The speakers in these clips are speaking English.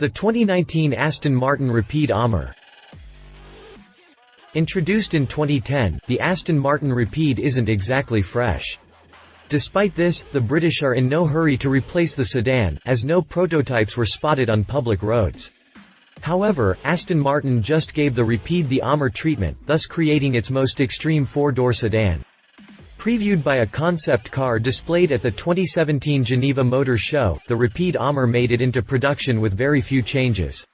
The 2019 Aston Martin Rapide AMR. Introduced in 2010, the Aston Martin Rapide isn't exactly fresh. Despite this, the British are in no hurry to replace the sedan, as no prototypes were spotted on public roads. However, Aston Martin just gave the Rapide the AMR treatment, thus creating its most extreme four-door sedan. Previewed by a concept car displayed at the 2017 Geneva Motor Show, the Rapide AMR made it into production with very few changes.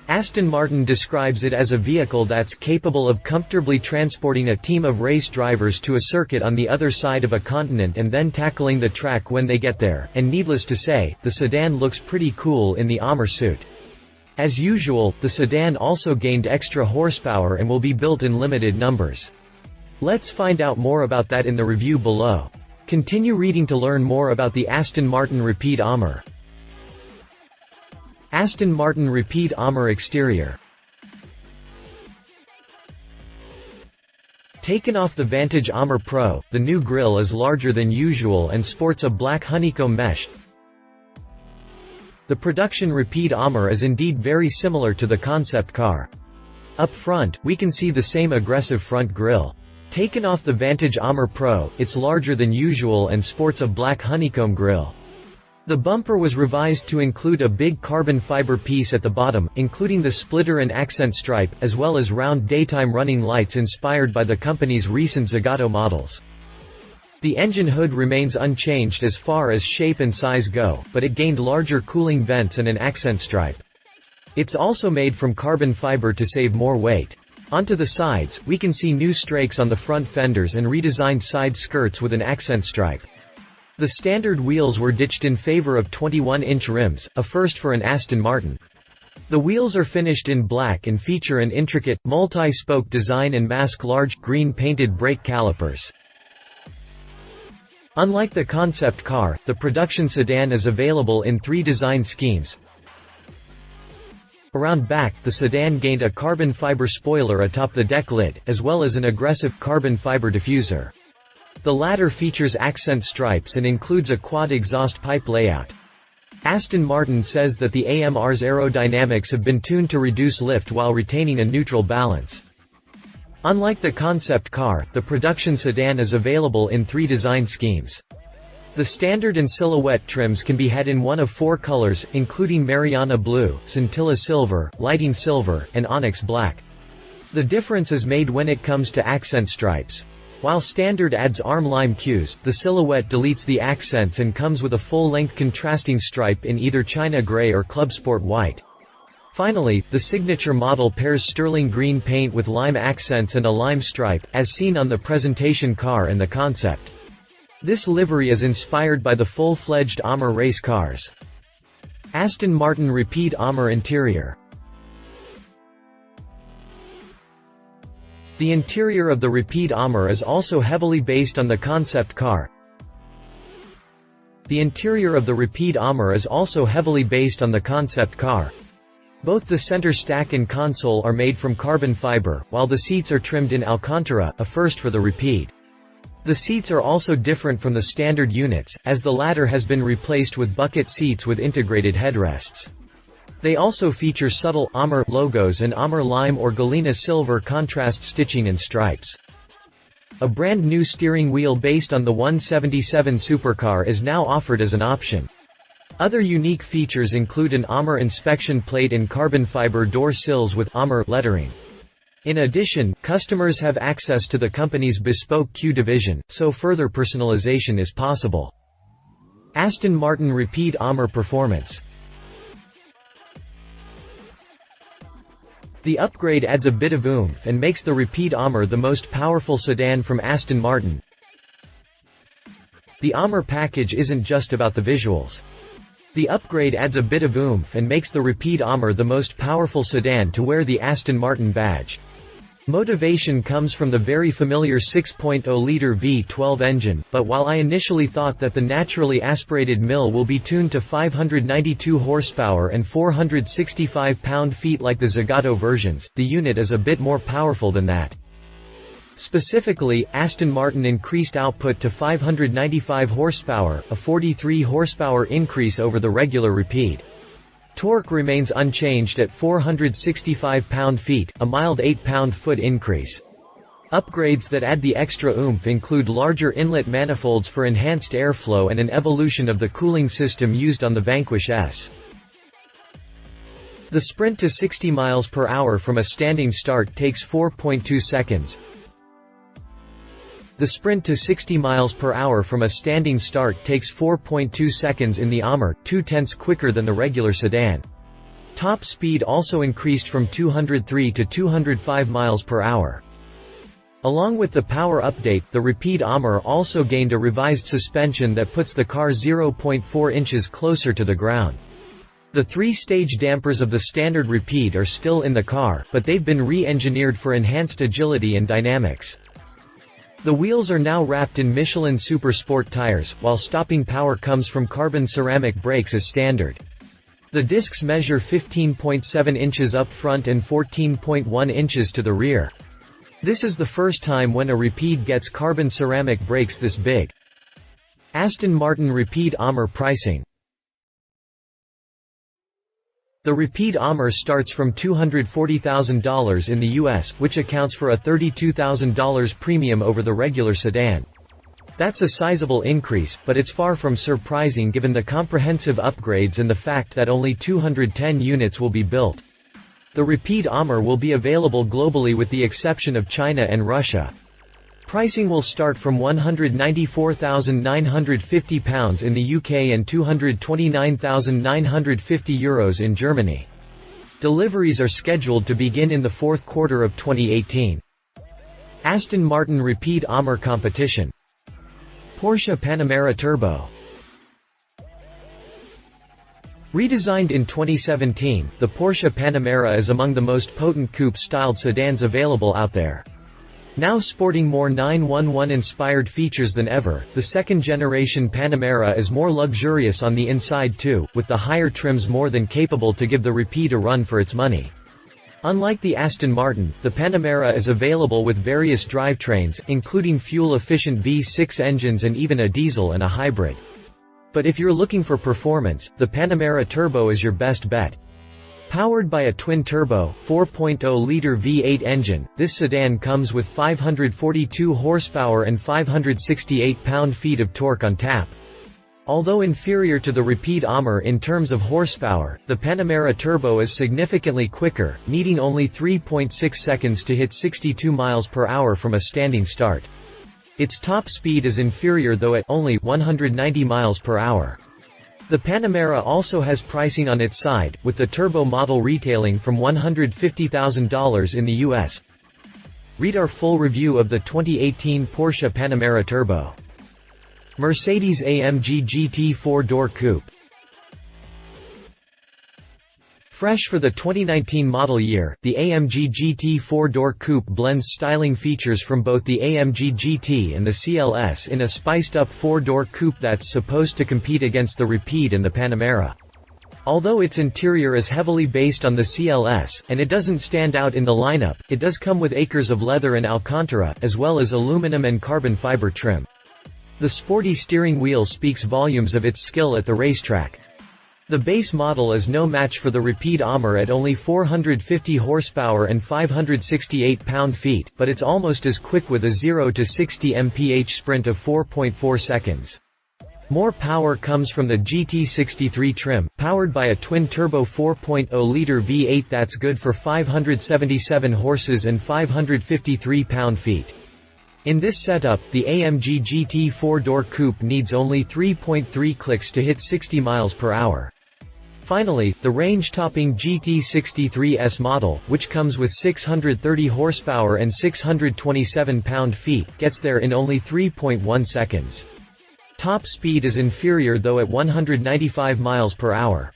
Aston Martin describes it as a vehicle that's capable of comfortably transporting a team of race drivers to a circuit on the other side of a continent and then tackling the track when they get there, and needless to say, the sedan looks pretty cool in the AMR suit. As usual, the sedan also gained extra horsepower and will be built in limited numbers. Let's find out more about that in the review below. Continue reading to learn more about the Aston Martin Rapide AMR. Aston Martin Rapide AMR exterior. Taken off the Vantage AMR Pro, the new grille is larger than usual and sports a black honeycomb mesh. The production Rapide AMR is indeed very similar to the concept car. Up front, we can see the same aggressive front grille. Taken off the Vantage AMR Pro, it's larger than usual and sports a black honeycomb grille. The bumper was revised to include a big carbon fiber piece at the bottom, including the splitter and accent stripe, as well as round daytime running lights inspired by the company's recent Zagato models. The engine hood remains unchanged as far as shape and size go, but it gained larger cooling vents and an accent stripe. It's also made from carbon fiber to save more weight. Onto the sides, we can see new strakes on the front fenders and redesigned side skirts with an accent stripe. The standard wheels were ditched in favor of 21-inch rims, a first for an Aston Martin. The wheels are finished in black and feature an intricate, multi-spoke design and mask large, green painted brake calipers. Unlike the concept car, the production sedan is available in 3 design schemes. Around back, the sedan gained a carbon fiber spoiler atop the deck lid, as well as an aggressive, carbon fiber diffuser. The latter features accent stripes and includes a quad exhaust pipe layout. Aston Martin says that the AMR's aerodynamics have been tuned to reduce lift while retaining a neutral balance. Unlike the concept car, the production sedan is available in 3 design schemes. The standard and silhouette trims can be had in one of 4 colors, including Mariana Blue, Scintilla Silver, Lighting Silver, and Onyx Black. The difference is made when it comes to accent stripes. While standard adds arm lime cues, the silhouette deletes the accents and comes with a full-length contrasting stripe in either China Grey or Club Sport White. Finally, the signature model pairs sterling green paint with lime accents and a lime stripe, as seen on the presentation car and the concept. This livery is inspired by the full-fledged AMR race cars. Aston Martin Rapide AMR interior. The interior of the Rapide AMR is also heavily based on the concept car. The interior of the Rapide AMR is also heavily based on the concept car. Both the center stack and console are made from carbon fiber, while the seats are trimmed in Alcantara, a first for the Rapide. The seats are also different from the standard units, as the latter has been replaced with bucket seats with integrated headrests. They also feature subtle AMR logos and AMR lime or galena silver contrast stitching and stripes. A brand new steering wheel based on the 177 supercar is now offered as an option. Other unique features include an AMR inspection plate and carbon fiber door sills with AMR lettering. In addition, customers have access to the company's bespoke Q division, so further personalization is possible. Aston Martin Rapide AMR performance. The upgrade adds a bit of oomph and makes the Rapide AMR the most powerful sedan from Aston Martin. The AMR package isn't just about the visuals. The upgrade adds a bit of oomph and makes the Rapide AMR the most powerful sedan to wear the Aston Martin badge. Motivation comes from the very familiar 6.0-liter V12 engine, but while I initially thought that the naturally aspirated mill will be tuned to 592 horsepower and 465 pound-feet like the Zagato versions, the unit is a bit more powerful than that. Specifically, Aston Martin increased output to 595 horsepower, a 43 horsepower increase over the regular Rapide. Torque remains unchanged at 465 pound-feet, a mild 8 pound-foot increase. Upgrades that add the extra oomph include larger inlet manifolds for enhanced airflow and an evolution of the cooling system used on the Vanquish S. The sprint to 60 miles per hour from a standing start takes 4.2 seconds. The sprint to 60 miles per hour from a standing start takes 4.2 seconds in the AMR, 2/10 quicker than the regular sedan. Top speed also increased from 203 to 205 miles per hour. Along with the power update, the Rapide AMR also gained a revised suspension that puts the car 0.4 inches closer to the ground. The 3-stage dampers of the standard Rapide are still in the car, but they've been re-engineered for enhanced agility and dynamics. The wheels are now wrapped in Michelin Super Sport tires, while stopping power comes from carbon ceramic brakes as standard. The discs measure 15.7 inches up front and 14.1 inches to the rear. This is the first time when a Rapide gets carbon ceramic brakes this big. Aston Martin Rapide AMR pricing. The Rapide AMR starts from $240,000 in the US, which accounts for a $32,000 premium over the regular sedan. That's a sizable increase, but it's far from surprising given the comprehensive upgrades and the fact that only 210 units will be built. The Rapide AMR will be available globally with the exception of China and Russia. Pricing will start from €194,950 in the UK and €229,950 in Germany. Deliveries are scheduled to begin in the fourth quarter of 2018. Aston Martin Rapide AMR competition. Porsche Panamera Turbo. Redesigned in 2017, the Porsche Panamera is among the most potent coupe-styled sedans available out there. Now sporting more 911-inspired features than ever, the second-generation Panamera is more luxurious on the inside too, with the higher trims more than capable to give the Rapide a run for its money. Unlike the Aston Martin, the Panamera is available with various drivetrains, including fuel-efficient V6 engines and even a diesel and a hybrid. But if you're looking for performance, the Panamera Turbo is your best bet. Powered by a twin-turbo, 4.0-liter V8 engine, this sedan comes with 542 horsepower and 568 pound-feet of torque on tap. Although inferior to the Rapide AMR in terms of horsepower, the Panamera Turbo is significantly quicker, needing only 3.6 seconds to hit 62 miles per hour from a standing start. Its top speed is inferior though at only 190 miles per hour. The Panamera also has pricing on its side, with the turbo model retailing from $150,000 in the US. Read our full review of the 2018 Porsche Panamera Turbo. Mercedes AMG GT 4-door coupe. Fresh for the 2019 model year, the AMG GT 4-door coupe blends styling features from both the AMG GT and the CLS in a spiced-up 4-door coupe that's supposed to compete against the Rapide and the Panamera. Although its interior is heavily based on the CLS, and it doesn't stand out in the lineup, it does come with acres of leather and Alcantara, as well as aluminum and carbon fiber trim. The sporty steering wheel speaks volumes of its skill at the racetrack. The base model is no match for the Rapide AMR at only 450 horsepower and 568 pound-feet, but it's almost as quick with a 0 to 60 mph sprint of 4.4 seconds. More power comes from the GT63 trim, powered by a twin-turbo 4.0-liter V8 that's good for 577 horses and 553 pound-feet. In this setup, the AMG GT 4-door coupe needs only 3.3 clicks to hit 60 miles per hour. Finally, the range-topping GT63S model, which comes with 630 horsepower and 627 pound-feet, gets there in only 3.1 seconds. Top speed is inferior though at 195 miles per hour.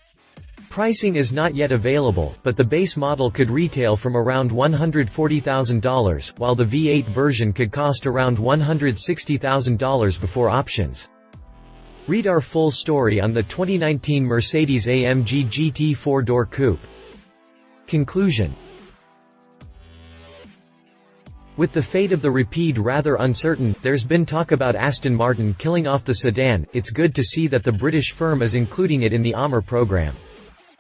Pricing is not yet available, but the base model could retail from around $140,000, while the V8 version could cost around $160,000 before options. Read our full story on the 2019 Mercedes AMG GT 4-door coupe. Conclusion. With the fate of the Rapide rather uncertain, there's been talk about Aston Martin killing off the sedan. It's good to see that the British firm is including it in the AMR program.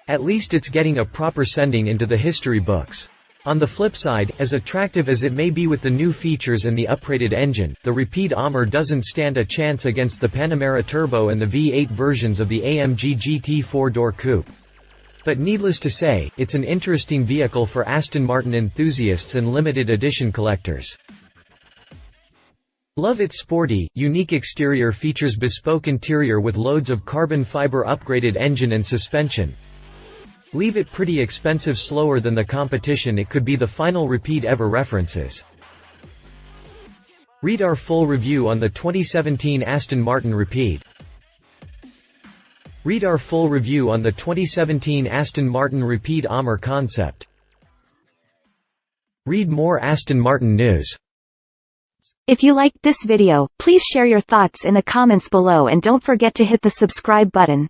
At least it's getting a proper sending into the history books. On the flip side, as attractive as it may be with the new features and the upgraded engine, the Rapide AMR doesn't stand a chance against the Panamera Turbo and the V8 versions of the AMG GT 4-door coupe. But needless to say, it's an interesting vehicle for Aston Martin enthusiasts and limited edition collectors. Love its sporty, unique exterior, features bespoke interior with loads of carbon fiber upgraded engine and suspension. Leave it pretty expensive, slower than the competition. It could be the final Rapide ever references. Read our full review on the 2017 Aston Martin Rapide. Read our full review on the 2017 Aston Martin Rapide AMR concept. Read more Aston Martin news. If you liked this video, please share your thoughts in the comments below and don't forget to hit the subscribe button.